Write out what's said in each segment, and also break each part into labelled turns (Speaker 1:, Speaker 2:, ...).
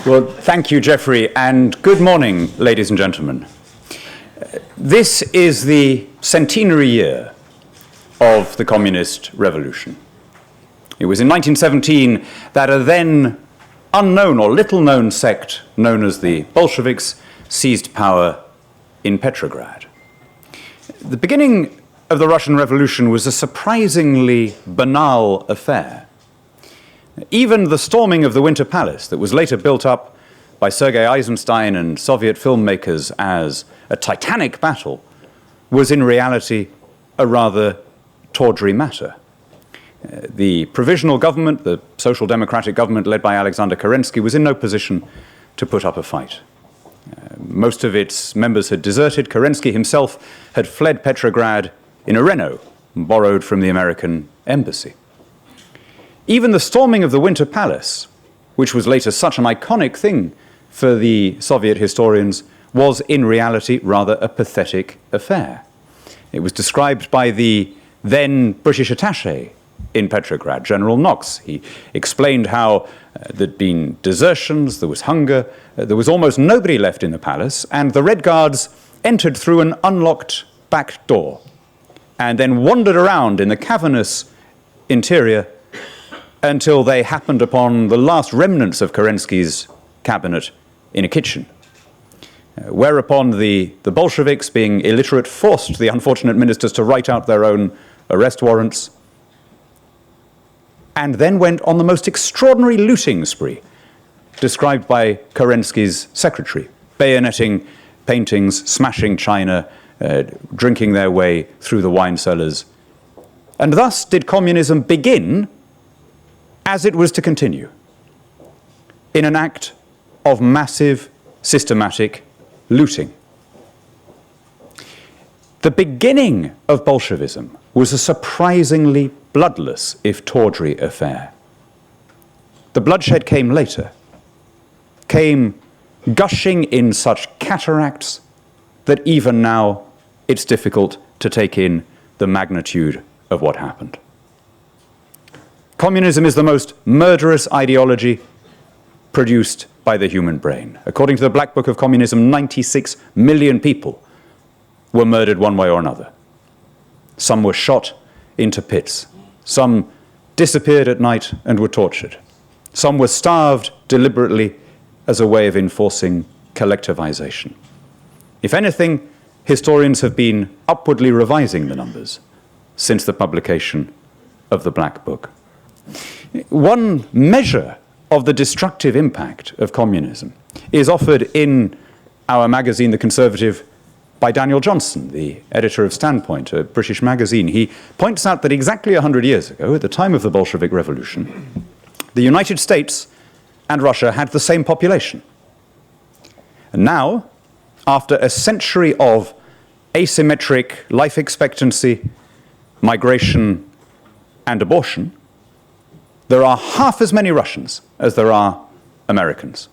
Speaker 1: Well, thank you, Geoffrey, and good morning, ladies and gentlemen. This is the centenary year of the Communist Revolution. It was in 1917 that a then unknown or little-known sect known as the Bolsheviks seized power in Petrograd. The beginning of the Russian Revolution was a surprisingly banal affair. Even the storming of the Winter Palace, that was later built up by Sergei Eisenstein and Soviet filmmakers as a titanic battle, was in reality a rather tawdry matter. The provisional government, the social democratic government led by Alexander Kerensky, was in no position to put up a fight. Most of its members had deserted. Kerensky himself had fled Petrograd in a Renault, borrowed from the American embassy. Even the storming of the Winter Palace, which was later such an iconic thing for the Soviet historians, was in reality rather a pathetic affair. It was described by the then British attaché in Petrograd, General Knox. He explained how there'd been desertions, there was hunger, there was almost nobody left in the palace, and the Red Guards entered through an unlocked back door and then wandered around in the cavernous interior until they happened upon the last remnants of Kerensky's cabinet in a kitchen. Whereupon the Bolsheviks, being illiterate, forced the unfortunate ministers to write out their own arrest warrants, and then went on the most extraordinary looting spree, described by Kerensky's secretary, bayoneting paintings, smashing china, drinking their way through the wine cellars. And thus did communism begin as it was to continue, in an act of massive, systematic looting. The beginning of Bolshevism was a surprisingly bloodless, if tawdry, affair. The bloodshed came later, came gushing in such cataracts that even now it's difficult to take in the magnitude of what happened. Communism is the most murderous ideology produced by the human brain. According to the Black Book of Communism, 96 million people were murdered one way or another. Some were shot into pits. Some disappeared at night and were tortured. Some were starved deliberately as a way of enforcing collectivization. If anything, historians have been upwardly revising the numbers since the publication of the Black Book. One measure of the destructive impact of communism is offered in our magazine, The Conservative, by Daniel Johnson, the editor of Standpoint, a British magazine. He points out that exactly 100 years ago, at the time of the Bolshevik Revolution, the United States and Russia had the same population. And now, after a century of asymmetric life expectancy, migration, and abortion, there are half as many Russians as there are Americans.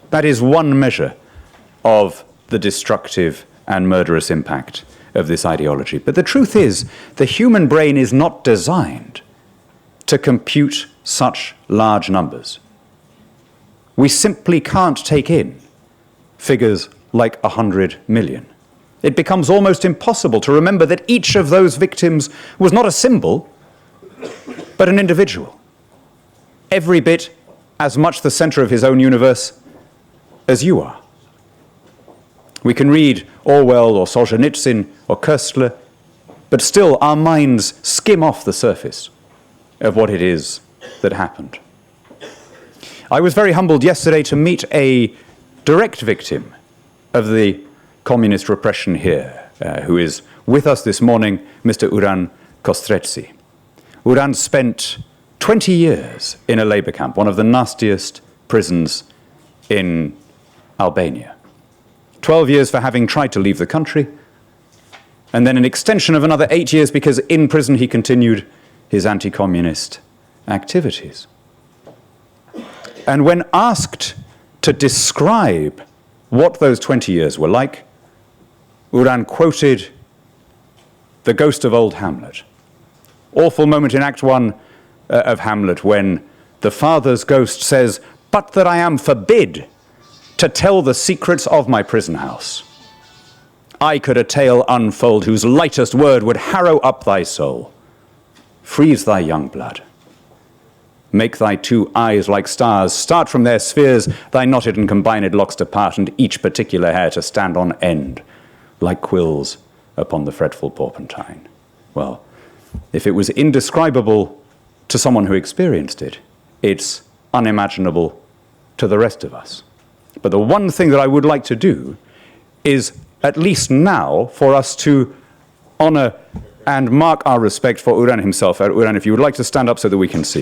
Speaker 1: That is one measure of the destructive and murderous impact of this ideology. But the truth is, the human brain is not designed to compute such large numbers. We simply can't take in figures like 100 million. It becomes almost impossible to remember that each of those victims was not a symbol, but an individual, every bit as much the center of his own universe as you are. We can read Orwell or Solzhenitsyn or Koestler, but still our minds skim off the surface of what it is that happened. I was very humbled yesterday to meet a direct victim of the communist repression here, who is with us this morning, Mr. Uran Kostretsi. Uran spent 20 years in a labor camp, one of the nastiest prisons in Albania. 12 years for having tried to leave the country, and then an extension of another 8 years because in prison he continued his anti-communist activities. And when asked to describe what those 20 years were like, Uran quoted the ghost of old Hamlet. Awful moment in Act 1 of Hamlet when the father's ghost says, but that I am forbid to tell the secrets of my prison house. I could a tale unfold whose lightest word would harrow up thy soul. Freeze thy young blood. Make thy two eyes like stars, start from their spheres, thy knotted and combined locks to part, and each particular hair to stand on end, like quills upon the fretful porpentine. Well, if it was indescribable to someone who experienced it, it's unimaginable to the rest of us. But the one thing that I would like to do is, at least now, for us to honor and mark our respect for Uran himself. Uran, if you would like to stand up so that we can see.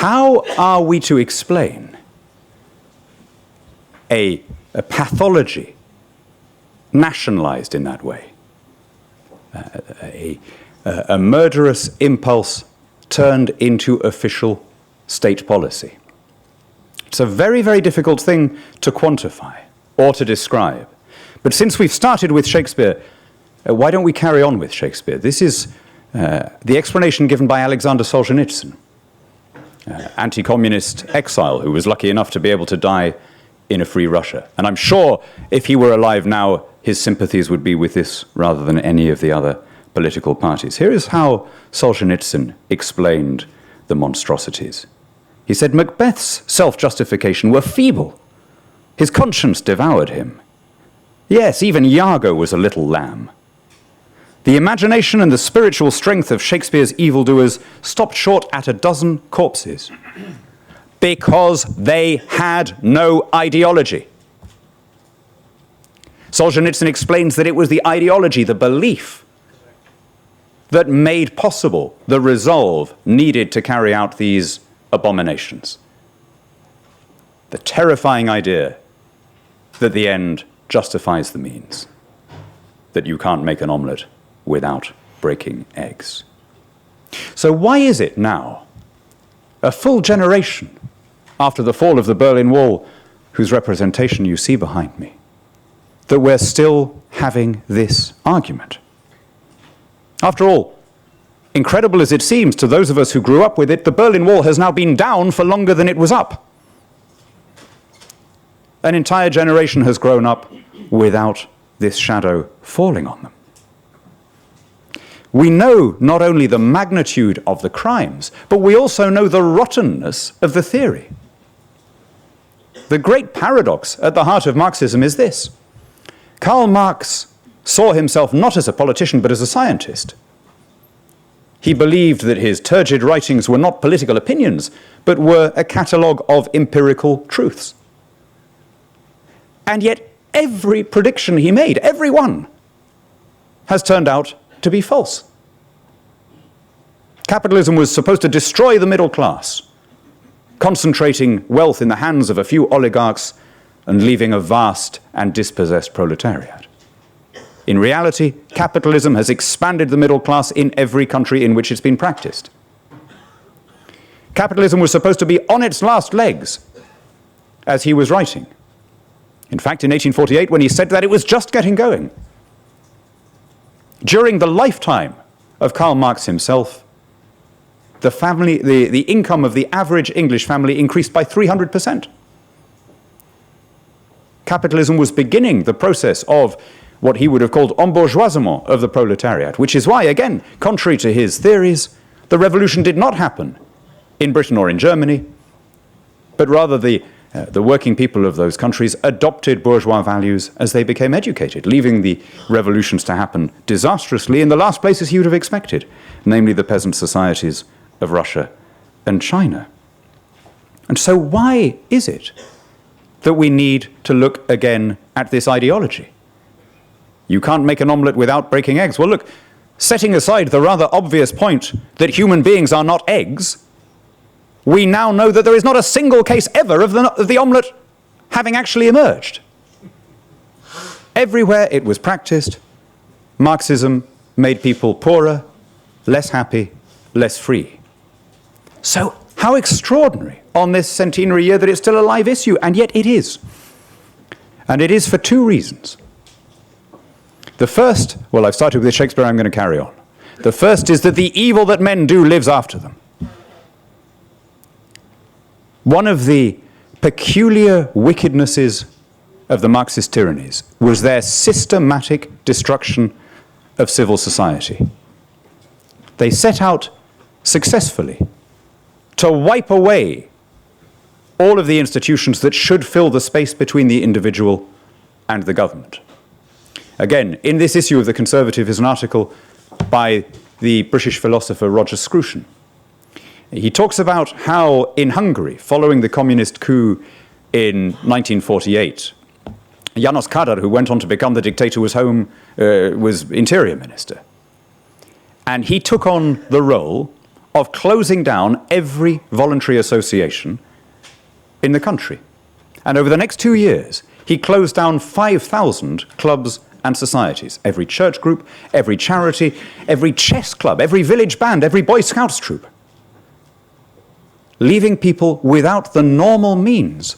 Speaker 1: How are we to explain a pathology nationalized in that way? A murderous impulse turned into official state policy. It's a very, very difficult thing to quantify or to describe. But since we've started with Shakespeare, why don't we carry on with Shakespeare? This is the explanation given by Alexander Solzhenitsyn, anti-communist exile who was lucky enough to be able to die in a free Russia. And I'm sure if he were alive now, his sympathies would be with this rather than any of the other political parties. Here is how Solzhenitsyn explained the monstrosities. He said, Macbeth's self-justification were feeble. His conscience devoured him. Yes, even Iago was a little lamb. The imagination and the spiritual strength of Shakespeare's evildoers stopped short at a dozen corpses because they had no ideology. Solzhenitsyn explains that it was the ideology, the belief, that made possible the resolve needed to carry out these abominations. The terrifying idea that the end justifies the means, that you can't make an omelette without breaking eggs. So why is it now, a full generation after the fall of the Berlin Wall, whose representation you see behind me, that we're still having this argument? After all, incredible as it seems to those of us who grew up with it, the Berlin Wall has now been down for longer than it was up. An entire generation has grown up without this shadow falling on them. We know not only the magnitude of the crimes, but we also know the rottenness of the theory. The great paradox at the heart of Marxism is this. Karl Marx saw himself not as a politician, but as a scientist. He believed that his turgid writings were not political opinions, but were a catalogue of empirical truths. And yet every prediction he made, every one, has turned out to be false. Capitalism was supposed to destroy the middle class, concentrating wealth in the hands of a few oligarchs and leaving a vast and dispossessed proletariat. In reality, capitalism has expanded the middle class in every country in which it's been practiced. Capitalism was supposed to be on its last legs as he was writing. In fact, in 1848, when he said that, it was just getting going. During the lifetime of Karl Marx himself, the income of the average English family increased by 300%. Capitalism was beginning the process of what he would have called embourgeoisement of the proletariat, which is why, again, contrary to his theories, the revolution did not happen in Britain or in Germany, but rather the working people of those countries adopted bourgeois values as they became educated, leaving the revolutions to happen disastrously in the last places he would have expected, namely the peasant societies of Russia and China. And so why is it that we need to look again at this ideology? You can't make an omelette without breaking eggs. Well, look, setting aside the rather obvious point that human beings are not eggs, we now know that there is not a single case ever of the omelette having actually emerged. Everywhere it was practiced, Marxism made people poorer, less happy, less free. So how extraordinary on this centenary year that it's still a live issue, and yet it is. And it is for two reasons. The first, well, I've started with Shakespeare, I'm going to carry on. The first is that the evil that men do lives after them. One of the peculiar wickednesses of the Marxist tyrannies was their systematic destruction of civil society. They set out successfully to wipe away all of the institutions that should fill the space between the individual and the government. Again, in this issue of The Conservative is an article by the British philosopher Roger Scruton. He talks about how in Hungary, following the communist coup in 1948, János Kádár, who went on to become the dictator, was interior minister. And he took on the role of closing down every voluntary association in the country. And over the next 2 years, he closed down 5,000 clubs and societies, every church group, every charity, every chess club, every village band, every Boy Scouts troop, leaving people without the normal means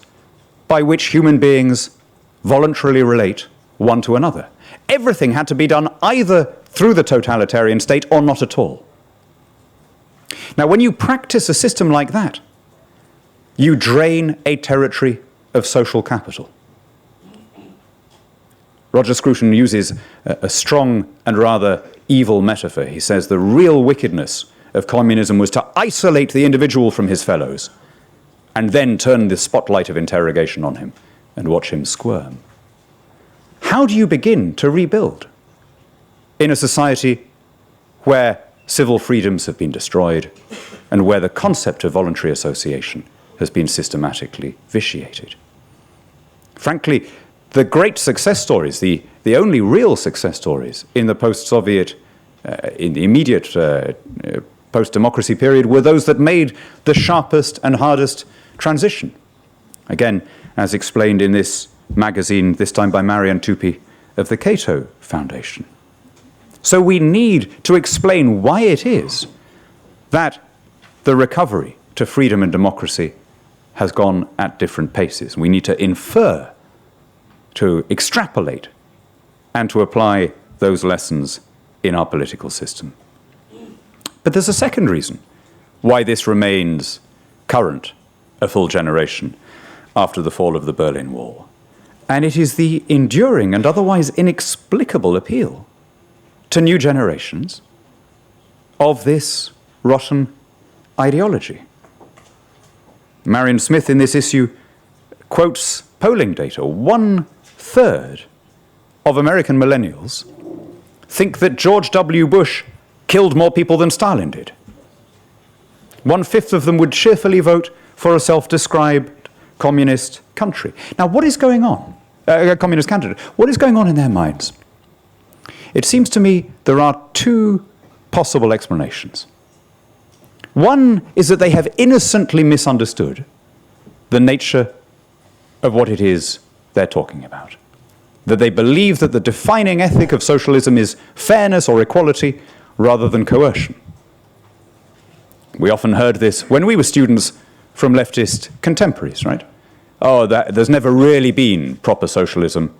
Speaker 1: by which human beings voluntarily relate one to another. Everything had to be done either through the totalitarian state or not at all. Now, when you practice a system like that, you drain a territory of social capital. Roger Scruton uses a strong and rather evil metaphor. He says the real wickedness of communism was to isolate the individual from his fellows and then turn the spotlight of interrogation on him and watch him squirm. How do you begin to rebuild in a society where civil freedoms have been destroyed and where the concept of voluntary association has been systematically vitiated? Frankly, the great success stories, the only real success stories in the post-Soviet, in the immediate post-democracy period, were those that made the sharpest and hardest transition. Again, as explained in this magazine, this time by Marian Tupy of the Cato Foundation. So we need to explain why it is that the recovery to freedom and democracy has gone at different paces. We need to infer, to extrapolate, and to apply those lessons in our political system. But there's a second reason why this remains current a full generation after the fall of the Berlin Wall. And it is the enduring and otherwise inexplicable appeal to new generations of this rotten ideology. Marion Smith in this issue quotes polling data. 1/3 of American millennials think that George W. Bush killed more people than Stalin did. 1/5 of them would cheerfully vote for a self-described communist country. Now, what is going on? Communist candidate. What is going on in their minds? It seems to me there are two possible explanations. One is that they have innocently misunderstood the nature of what it is they're talking about. That they believe that the defining ethic of socialism is fairness or equality rather than coercion. We often heard this when we were students from leftist contemporaries, right? Oh, there's never really been proper socialism.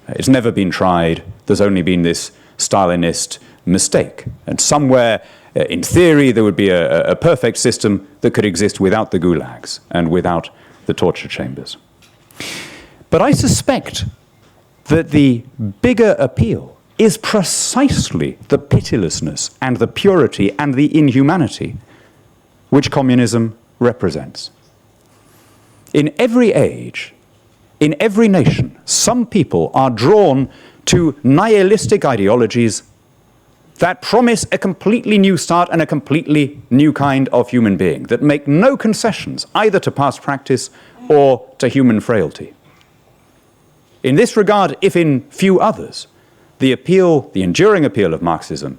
Speaker 1: It's never been tried. There's only been this Stalinist mistake. And somewhere, in theory, there would be a perfect system that could exist without the gulags and without the torture chambers. But I suspect that the bigger appeal is precisely the pitilessness and the purity and the inhumanity which communism represents. In every age, in every nation, some people are drawn to nihilistic ideologies that promise a completely new start and a completely new kind of human being, that make no concessions either to past practice or to human frailty. In this regard, if in few others, the enduring appeal of Marxism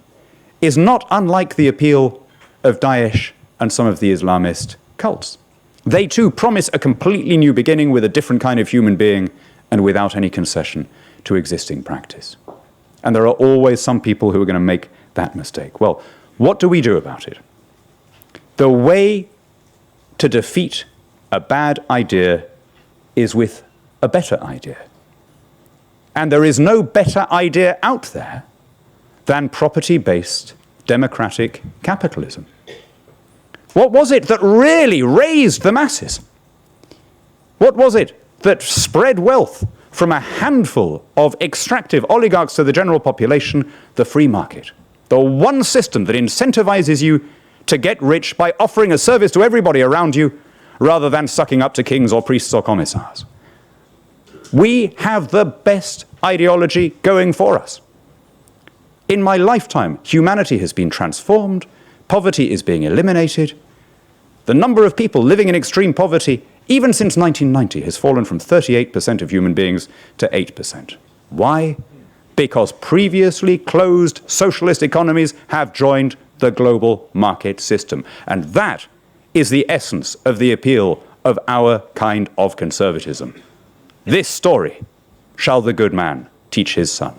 Speaker 1: is not unlike the appeal of Daesh and some of the Islamist cults. They too promise a completely new beginning with a different kind of human being and without any concession to existing practice. And there are always some people who are going to make that mistake. Well, what do we do about it? The way to defeat a bad idea is with a better idea. And there is no better idea out there than property-based democratic capitalism. What was it that really raised the masses? What was it that spread wealth from a handful of extractive oligarchs to the general population? The free market. The one system that incentivizes you to get rich by offering a service to everybody around you rather than sucking up to kings or priests or commissars. We have the best ideology going for us. In my lifetime, humanity has been transformed, poverty is being eliminated. The number of people living in extreme poverty, even since 1990, has fallen from 38% of human beings to 8%. Why? Because previously closed socialist economies have joined the global market system. And that is the essence of the appeal of our kind of conservatism. This story shall the good man teach his son.